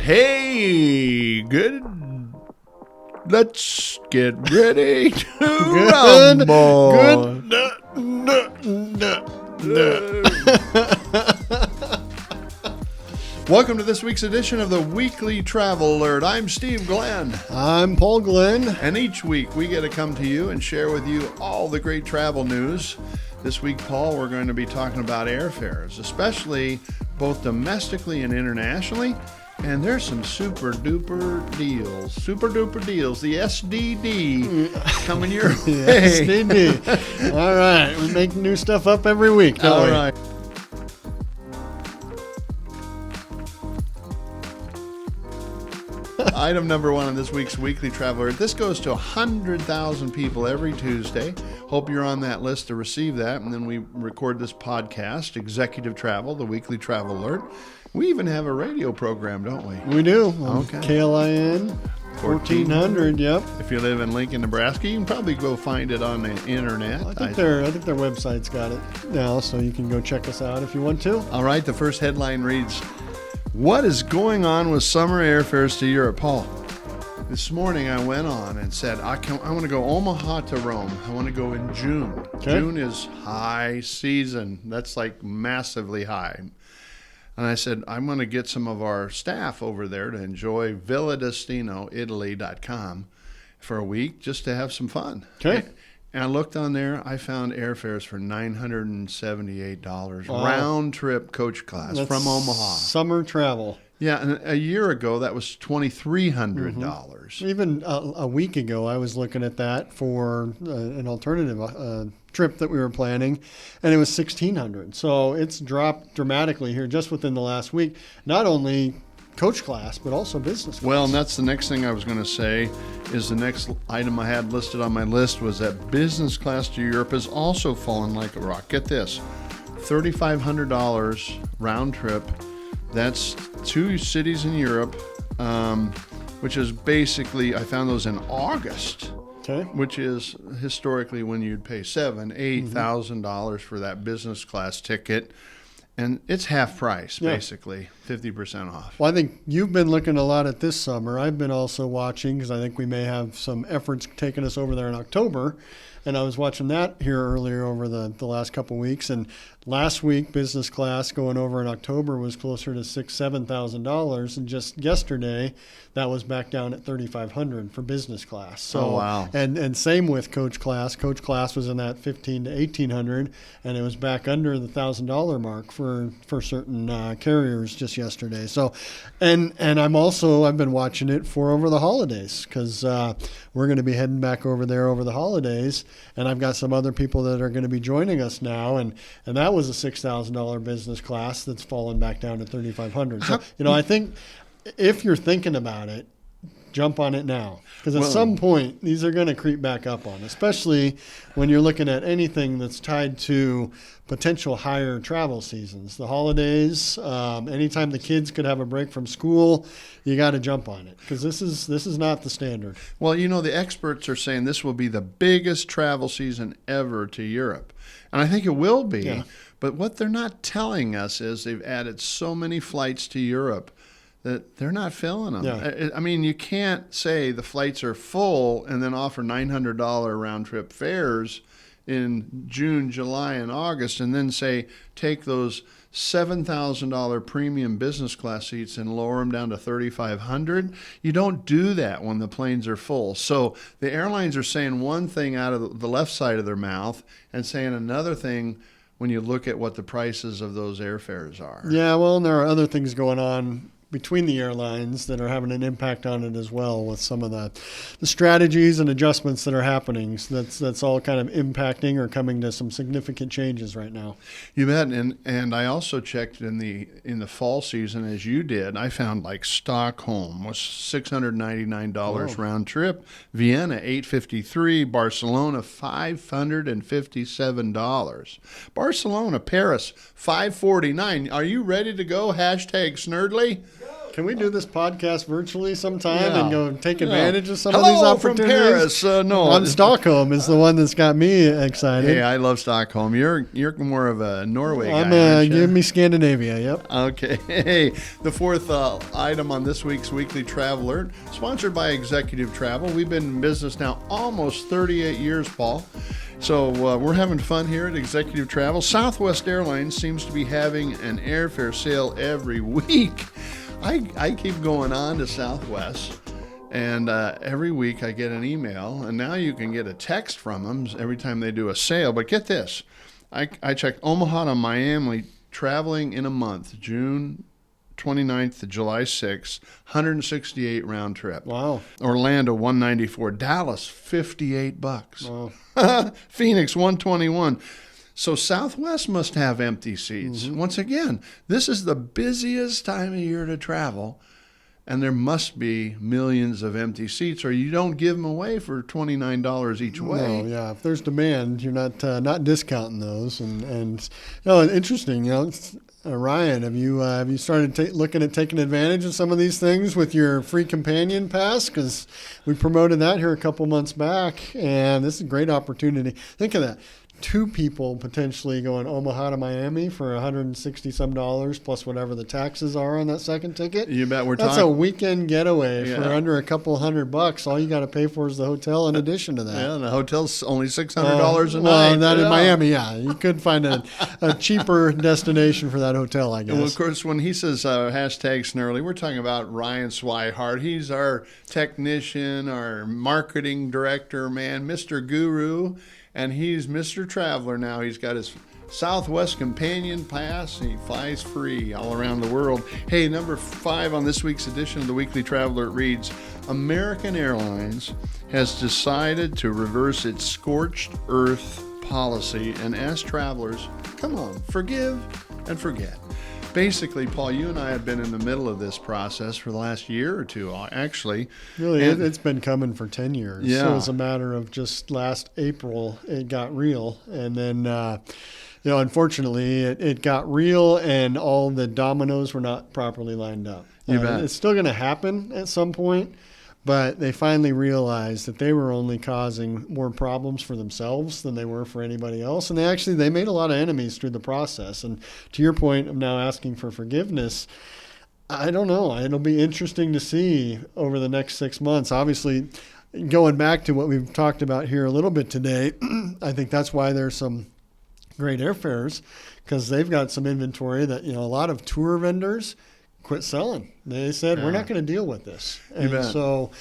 Hey, good. Let's get ready to rumble. Welcome to this week's edition of the Weekly Travel Alert. I'm Steve Glenn. I'm Paul Glenn. And each week we get to come to you and share with you all the great travel news. This week, Paul, we're going to be talking about airfares, especially both domestically and internationally. And there's some super duper deals. The SDD coming your way. SDD. All right. We make new stuff up every week, don't we? All right. Item number one on this week's Weekly Traveler. This goes to 100,000 people every Tuesday. Hope you're on that list to receive that. And then we record this podcast, Executive Travel, the Weekly Travel Alert. We even have a radio program, don't we? We do. Okay. KLIN 1400, yep. If you live in Lincoln, Nebraska, you can probably go find it on the internet. I think their website's got it now, so you can go check us out if you want to. All right, the first headline reads, "What is going on with summer airfares to Europe?" Paul, this morning I went on and said, I want to go Omaha to Rome. I want to go in June. Okay. June is high season. That's like massively high. And I said, I'm going to get some of our staff over there to enjoy villadestinoitaly.com for a week just to have some fun. Okay. And I looked on there. I found airfares for $978 wow. round trip coach class from Omaha. Summer travel. Yeah, and a year ago that was $2,300. Mm-hmm. Even a week ago, I was looking at that for an alternative trip that we were planning, and it was $1,600. So it's dropped dramatically here just within the last week. Not only coach class, but also business class. Well, and that's the next thing I was going to say is the next item I had listed on my list was that business class to Europe has also fallen like a rock. Get this, $3,500 round trip. That's 2 cities in Europe, which is basically, I found those in August, okay, which is historically when you'd pay $8,000 for that business class ticket. And it's half price, basically, 50% off. Well, I think you've been looking a lot at this summer. I've been also watching because I think we may have some efforts taking us over there in October. And I was watching that here earlier over the last couple of weeks. And last week, business class going over in October was closer to $6,000-$7,000. And just yesterday, that was back down at $3,500 for business class. So, oh, wow. And same with coach class. Coach class was in that $1,500 to $1,800, and it was back under the $1,000 mark for certain carriers just yesterday. So, and I've been watching it for over the holidays because we're going to be heading back over there over the holidays. And I've got some other people that are going to be joining us now, and that was a $6,000 business class that's fallen back down to $3,500. So, I think if you're thinking about it, jump on it now. Because at some point, these are going to creep back up on, especially when you're looking at anything that's tied to potential higher travel seasons. The holidays, anytime the kids could have a break from school, you got to jump on it because this is not the standard. Well, the experts are saying this will be the biggest travel season ever to Europe. And I think it will be. Yeah. But what they're not telling us is they've added so many flights to Europe that they're not filling them. Yeah. I mean, you can't say the flights are full and then offer $900 round-trip fares in June, July, and August, and then say take those $7,000 premium business class seats and lower them down to $3,500. You don't do that when the planes are full. So the airlines are saying one thing out of the left side of their mouth and saying another thing when you look at what the prices of those airfares are. Yeah, well, and there are other things going on between the airlines that are having an impact on it as well with some of the strategies and adjustments that are happening. So that's all kind of impacting or coming to some significant changes right now. You bet. And I also checked in the fall season as you did. I found like Stockholm was $699 round trip, Vienna $853, Barcelona $557, Barcelona, Paris $549. Are you ready to go? #Snerdly. Can we do this podcast virtually sometime Yeah. and go take Yeah. advantage of some Hello of these from opportunities? Paris. No, Stockholm is the one that's got me excited. hey, I love Stockholm. You're more of a Norway guy, I'm aren't you? give me Scandinavia. Yep. Okay. Hey, the fourth item on this week's Weekly Travel Alert, sponsored by Executive Travel. We've been in business now almost 38 years, Paul. So we're having fun here at Executive Travel. Southwest Airlines seems to be having an airfare sale every week. I keep going on to Southwest, and every week I get an email, and now you can get a text from them every time they do a sale. But get this, I checked Omaha to Miami, traveling in a month, June 29th to July 6th, 168 round trip. Wow. Orlando 194, Dallas $58. Wow. Phoenix 121. So Southwest must have empty seats. Mm-hmm. Once again, this is the busiest time of year to travel, and there must be millions of empty seats, or you don't give them away for $29 each way. No, yeah. If there's demand, you're not discounting those. And interesting. Ryan, have you started looking at taking advantage of some of these things with your free companion pass? Because we promoted that here a couple months back, and this is a great opportunity. Think of that. 2 people potentially going Omaha to Miami for $160 some plus whatever the taxes are on that second ticket. You bet. That's a weekend getaway for Yeah. under a couple $100. All you got to pay for is the hotel in addition to that. Yeah, the hotel's only $600 a night. Well, that in Yeah. Miami, yeah. You could find a cheaper destination for that hotel, I guess. Well, of course, when he says hashtag Snurley, we're talking about Ryan Swihart. He's our technician, our marketing director, man, Mr. Guru, and he's Mr. Traveler now. He's got his Southwest Companion Pass. He flies free all around the world. Hey, number 5 on this week's edition of the Weekly Traveler reads, American Airlines has decided to reverse its scorched earth policy and ask travelers, come on, forgive and forget. Basically, Paul, you and I have been in the middle of this process for the last year or two, actually. Really, And- it's been coming for 10 years. Yeah. So it's a matter of just last April, it got real. And then, unfortunately, it got real and all the dominoes were not properly lined up. You bet. It's still going to happen at some point, but they finally realized that they were only causing more problems for themselves than they were for anybody else. And they made a lot of enemies through the process. And to your point of now asking for forgiveness, I don't know. It'll be interesting to see over the next 6 months. Obviously, going back to what we've talked about here a little bit today, I think that's why there's some great airfares, because they've got some inventory that, a lot of tour vendors quit selling. They said, we're not going to deal with this. And bet. so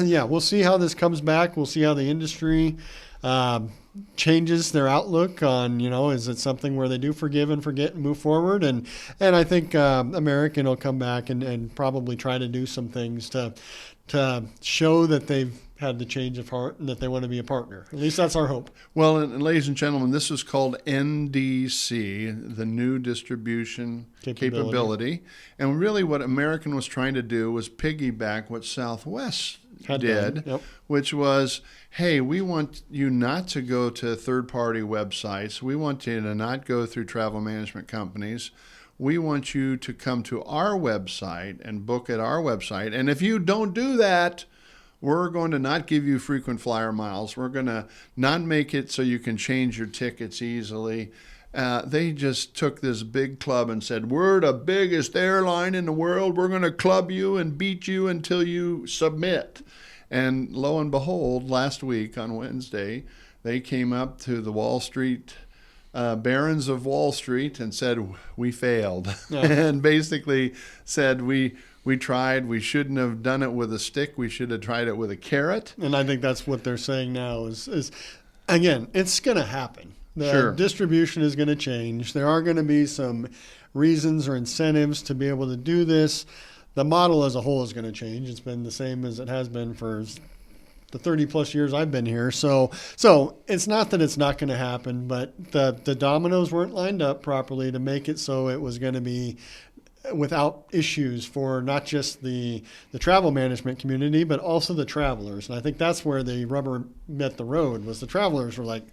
yeah, we'll see how this comes back. We'll see how the industry changes their outlook on, is it something where they do forgive and forget and move forward? And I think American will come back and probably try to do some things to show that they've had the change of heart and that they want to be a partner. At least that's our hope. Well, and ladies and gentlemen, this is called NDC, the New Distribution Capability. And really what American was trying to do was piggyback what Southwest Had did, done. Yep. which was, hey, we want you not to go to third-party websites. We want you to not go through travel management companies. We want you to come to our website and book at our website. And if you don't do that, we're going to not give you frequent flyer miles. We're going to not make it so you can change your tickets easily. They just took this big club and said, we're the biggest airline in the world. We're going to club you and beat you until you submit. And lo and behold, last week on Wednesday, they came up to the Wall Street barons of Wall Street and said, we failed. Yeah. And basically said, we tried. We shouldn't have done it with a stick. We should have tried it with a carrot. And I think that's what they're saying now is again, it's going to happen. The Sure. distribution is going to change. There are going to be some reasons or incentives to be able to do this. The model as a whole is going to change. It's been the same as it has been for the 30 plus years I've been here. So it's not that it's not going to happen, but the dominoes weren't lined up properly to make it so it was going to be without issues for not just the travel management community, but also the travelers. And I think that's where the rubber met the road, was the travelers were like,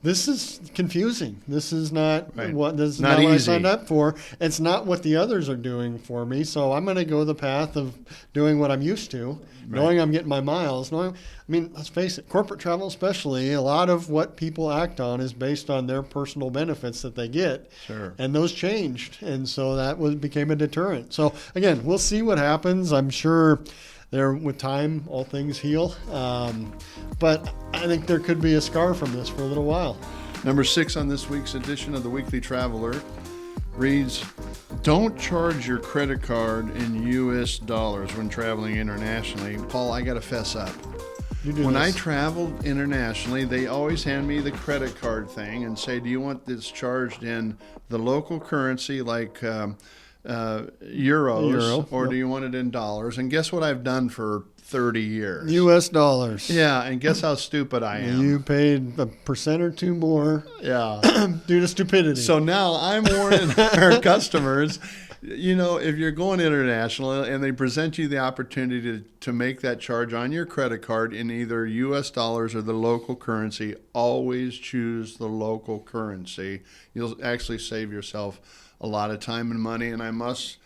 this is confusing. This is not Right. what this is Not not what I easy. signed up for. It's not what the others are doing for me. So I'm going to go the path of doing what I'm used to, knowing I'm getting my miles. I mean, let's face it, corporate travel especially, a lot of what people act on is based on their personal benefits that they get. Sure. And those changed. And so became a deterrent. So again, we'll see what happens. I'm sure with time, all things heal. But I think there could be a scar from this for a little while. Number 6 on this week's edition of the Weekly Traveler reads, don't charge your credit card in U.S. dollars when traveling internationally. Paul, I got to fess up. When I traveled internationally, they always hand me the credit card thing and say, do you want this charged in the local currency like euros, or do you want it in dollars? And guess what I've done for 30 years? U.S. dollars. Yeah, and guess how stupid I am. You paid 1% or 2% more due to stupidity. So now I'm warning our customers, if you're going international and they present you the opportunity to make that charge on your credit card in either U.S. dollars or the local currency, always choose the local currency. You'll actually save yourself a lot of time and money, and I must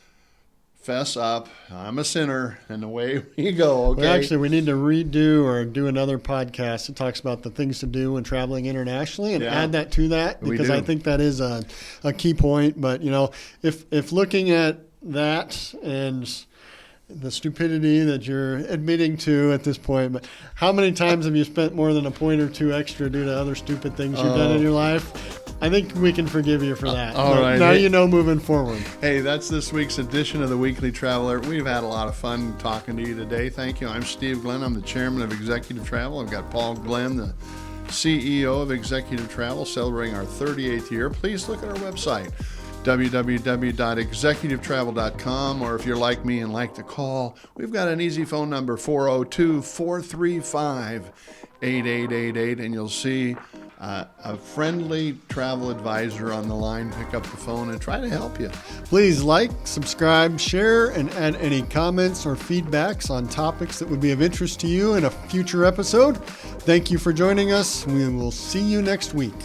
fess up, I'm a sinner, and away we go. Okay. Well, actually, we need to redo or do another podcast that talks about the things to do when traveling internationally, and add that to that, because I think that is a key point. But if looking at that and the stupidity that you're admitting to at this point, but how many times have you spent more than a point or two extra due to other stupid things you've done in your life? I think we can forgive you for that. All right. Now moving forward. Hey, that's this week's edition of the Weekly Traveler. We've had a lot of fun talking to you today. Thank you. I'm Steve Glenn. I'm the chairman of Executive Travel. I've got Paul Glenn, the CEO of Executive Travel, celebrating our 38th year. Please look at our website, www.executivetravel.com, or if you're like me and like to call, we've got an easy phone number, 402-435-8888, and you'll see a friendly travel advisor on the line. Pick up the phone and try to help you. Please like, subscribe, share, and add any comments or feedbacks on topics that would be of interest to you in a future episode. Thank you for joining us. We will see you next week.